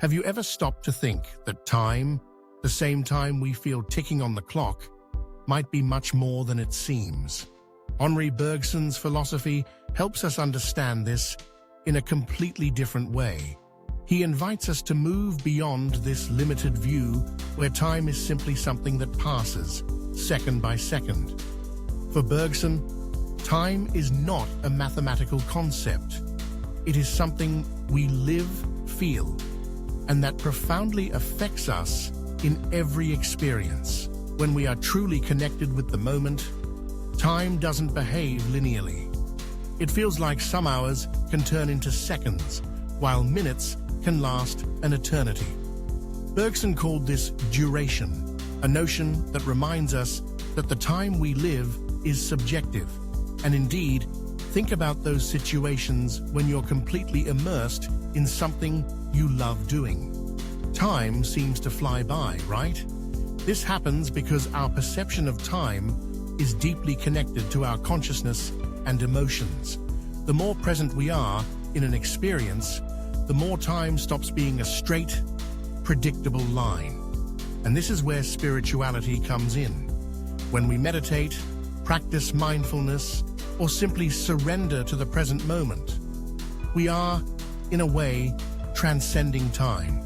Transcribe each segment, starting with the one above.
Have you ever stopped to think that time, the same time we feel ticking on the clock, might be much more than it seems? Henri Bergson's philosophy helps us understand this in a completely different way. He invites us to move beyond this limited view where time is simply something that passes, second by second. For Bergson, time is not a mathematical concept. It is something we live, feel, and that profoundly affects us in every experience. When we are truly connected with the moment, time doesn't behave linearly. It feels like some hours can turn into seconds, while minutes can last an eternity. Bergson called this duration, a notion that reminds us that the time we live is subjective. And indeed, think about those situations when you're completely immersed in something you love doing. Time seems to fly by, right? This happens because our perception of time is deeply connected to our consciousness and emotions. The more present we are in an experience, the more time stops being a straight, predictable line. And this is where spirituality comes in. When we meditate, practice mindfulness, or simply surrender to the present moment, we are, in a way, transcending time.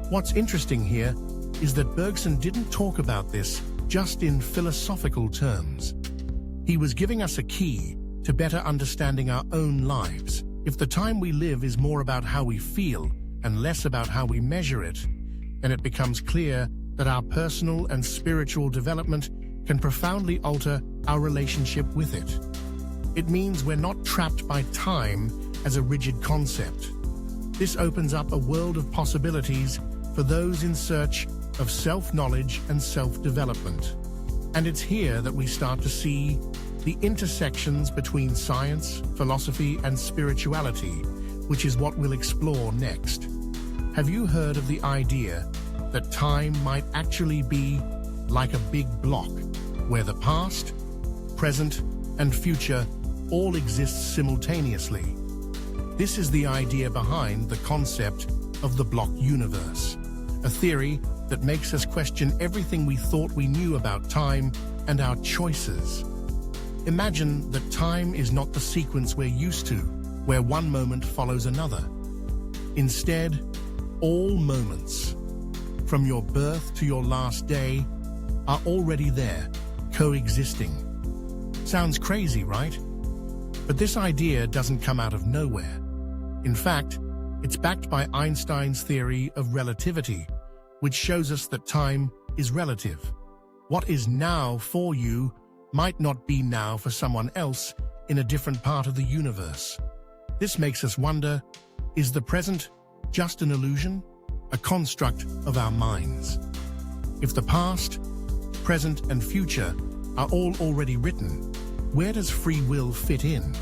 What's interesting here is that Bergson didn't talk about this just in philosophical terms. He was giving us a key to better understanding our own lives. If the time we live is more about how we feel and less about how we measure it, then it becomes clear that our personal and spiritual development can profoundly alter our relationship with it. It means we're not trapped by time as a rigid concept. This opens up a world of possibilities for those in search of self-knowledge and self-development. And it's here that we start to see the intersections between science, philosophy, and spirituality, which is what we'll explore next. Have you heard of the idea that time might actually be like a big block, where the past, present, and future all exist simultaneously? This is the idea behind the concept of the block universe, a theory that makes us question everything we thought we knew about time and our choices. Imagine that time is not the sequence we're used to, where one moment follows another. Instead, all moments, from your birth to your last day, are already there, coexisting. Sounds crazy, right? But this idea doesn't come out of nowhere. In fact, it's backed by Einstein's theory of relativity, which shows us that time is relative. What is now for you might not be now for someone else in a different part of the universe. This makes us wonder, is the present just an illusion, a construct of our minds? If the past, present, and future are all already written, where does free will fit in?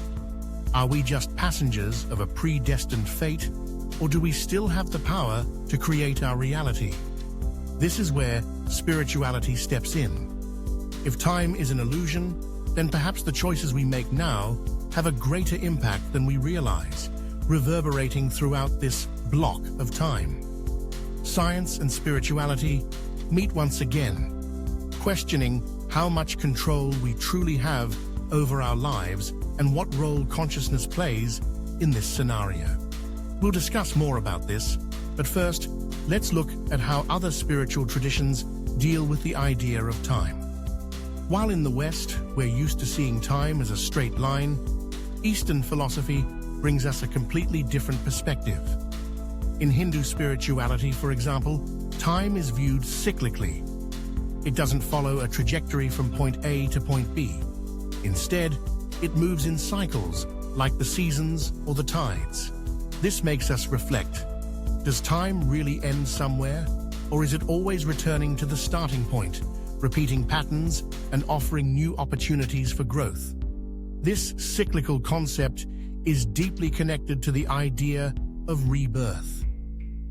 Are we just passengers of a predestined fate, or do we still have the power to create our reality? This is where spirituality steps in. If time is an illusion, then perhaps the choices we make now have a greater impact than we realize, reverberating throughout this block of time. Science and spirituality meet once again, questioning how much control we truly have over our lives and what role consciousness plays in this scenario. We'll discuss more about this, but first, let's look at how other spiritual traditions deal with the idea of time. While in the West, we're used to seeing time as a straight line, Eastern philosophy brings us a completely different perspective. In Hindu spirituality, for example, time is viewed cyclically. It doesn't follow a trajectory from point A to point B. Instead, it moves in cycles, like the seasons or the tides. This makes us reflect. Does time really end somewhere, or is it always returning to the starting point, repeating patterns and offering new opportunities for growth? This cyclical concept is deeply connected to the idea of rebirth.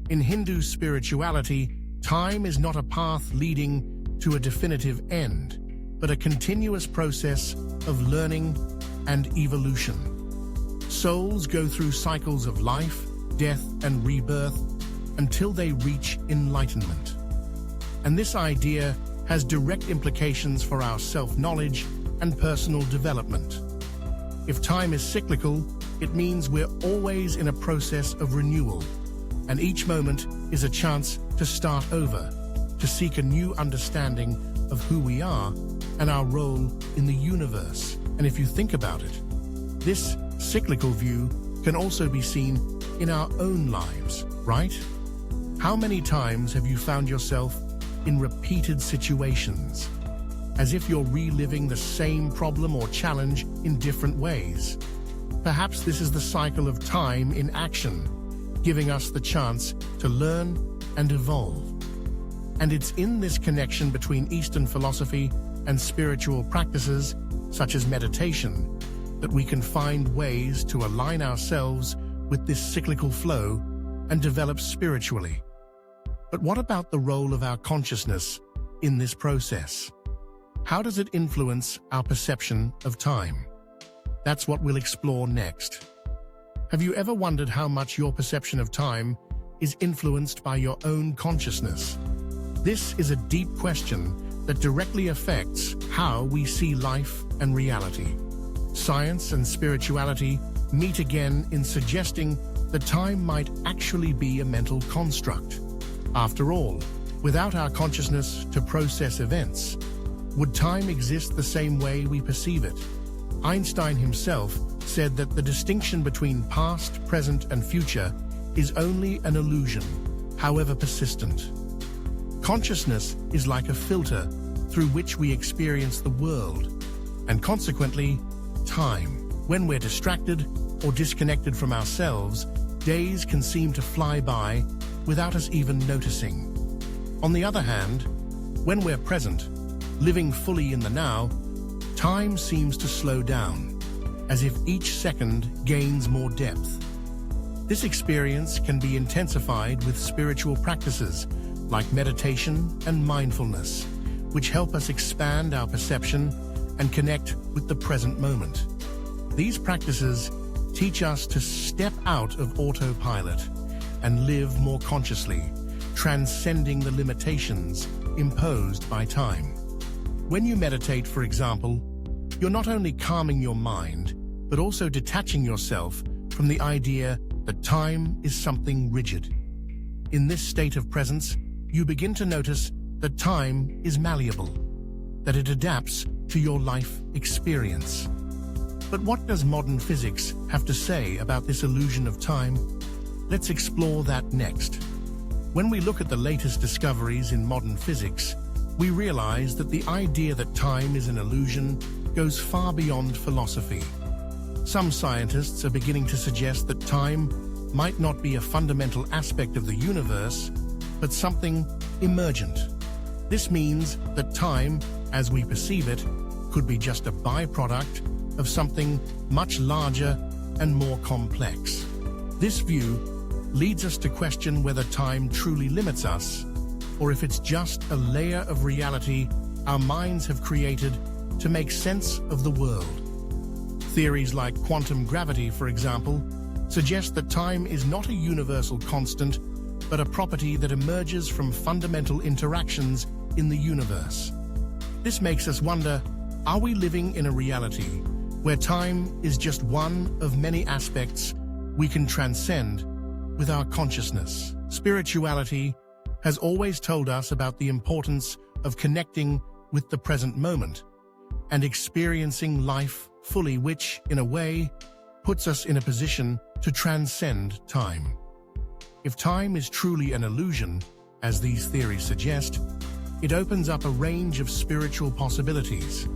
In Hindu spirituality, time is not a path leading to a definitive end, but a continuous process of learning and evolution. Souls go through cycles of life, death, and rebirth, until they reach enlightenment. And this idea has direct implications for our self-knowledge and personal development. If time is cyclical, it means we're always in a process of renewal, and each moment is a chance to start over, to seek a new understanding of who we are and our role in the universe. And if you think about it, this cyclical view can also be seen in our own lives, right? How many times have you found yourself in repeated situations, as if you're reliving the same problem or challenge in different ways? Perhaps this is the cycle of time in action, giving us the chance to learn and evolve. And it's in this connection between Eastern philosophy and spiritual practices, such as meditation, that we can find ways to align ourselves with this cyclical flow and develop spiritually. But what about the role of our consciousness in this process? How does it influence our perception of time? That's what we'll explore next. Have you ever wondered how much your perception of time is influenced by your own consciousness? This is a deep question that directly affects how we see life and reality. Science and spirituality meet again in suggesting that time might actually be a mental construct. After all, without our consciousness to process events, would time exist the same way we perceive it? Einstein himself said that the distinction between past, present, and future is only an illusion, however persistent. Consciousness is like a filter through which we experience the world, and consequently, time. When we're distracted or disconnected from ourselves, days can seem to fly by without us even noticing. On the other hand, when we're present, living fully in the now, time seems to slow down, as if each second gains more depth. This experience can be intensified with spiritual practices like meditation and mindfulness, which help us expand our perception and connect with the present moment. These practices teach us to step out of autopilot and live more consciously, transcending the limitations imposed by time. When you meditate, for example, you're not only calming your mind, but also detaching yourself from the idea that time is something rigid. In this state of presence, you begin to notice that time is malleable, that it adapts to your life experience. But what does modern physics have to say about this illusion of time? Let's explore that next. When we look at the latest discoveries in modern physics, we realize that the idea that time is an illusion goes far beyond philosophy. Some scientists are beginning to suggest that time might not be a fundamental aspect of the universe, but something emergent. This means that time, as we perceive it, could be just a byproduct of something much larger and more complex. This view leads us to question whether time truly limits us, or if it's just a layer of reality our minds have created to make sense of the world. Theories like quantum gravity, for example, suggest that time is not a universal constant, but a property that emerges from fundamental interactions in the universe. This makes us wonder, are we living in a reality where time is just one of many aspects we can transcend with our consciousness? Spirituality has always told us about the importance of connecting with the present moment and experiencing life fully, which, in a way, puts us in a position to transcend time. If time is truly an illusion, as these theories suggest, it opens up a range of spiritual possibilities.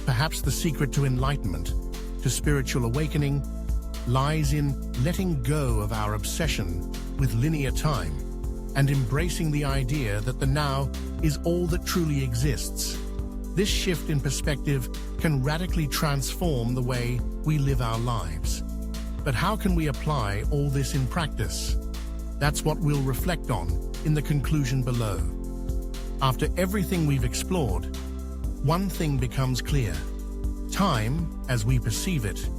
Perhaps the secret to enlightenment, to spiritual awakening, lies in letting go of our obsession with linear time and embracing the idea that the now is all that truly exists. This shift in perspective can radically transform the way we live our lives. But how can we apply all this in practice? That's what we'll reflect on in the conclusion below. After everything we've explored, one thing becomes clear. Time, as we perceive it,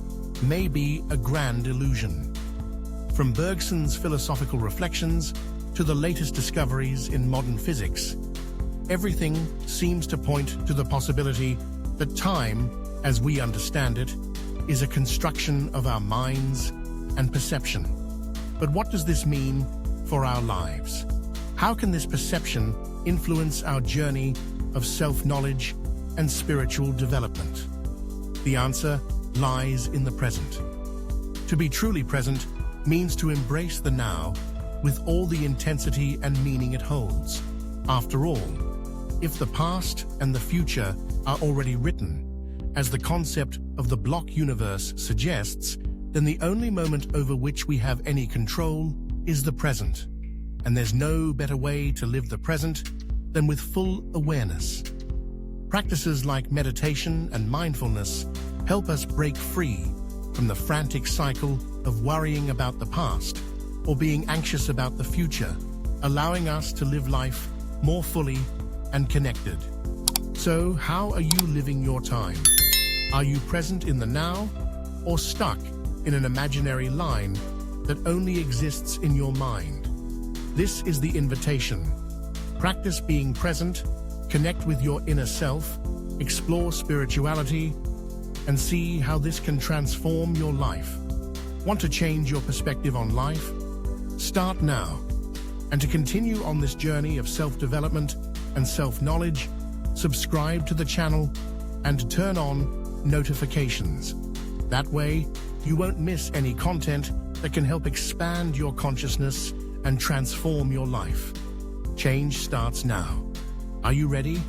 may be a grand illusion. From Bergson's philosophical reflections to the latest discoveries in modern physics, everything seems to point to the possibility that time, as we understand it, is a construction of our minds and perception. But what does this mean for our lives? How can this perception influence our journey of self-knowledge and spiritual development? The answer lies in the present. To be truly present means to embrace the now with all the intensity and meaning it holds. After all, if the past and the future are already written, as the concept of the block universe suggests, then the only moment over which we have any control is the present. And there's no better way to live the present than with full awareness. Practices like meditation and mindfulness help us break free from the frantic cycle of worrying about the past or being anxious about the future, allowing us to live life more fully and connected. So, how are you living your time? Are you present in the now or stuck in an imaginary line that only exists in your mind? This is the invitation. Practice being present, connect with your inner self, explore spirituality, and see how this can transform your life. Want to change your perspective on life? Start now. And to continue on this journey of self-development and self-knowledge, subscribe to the channel and turn on notifications. That way, you won't miss any content that can help expand your consciousness and transform your life. Change starts now. Are you ready?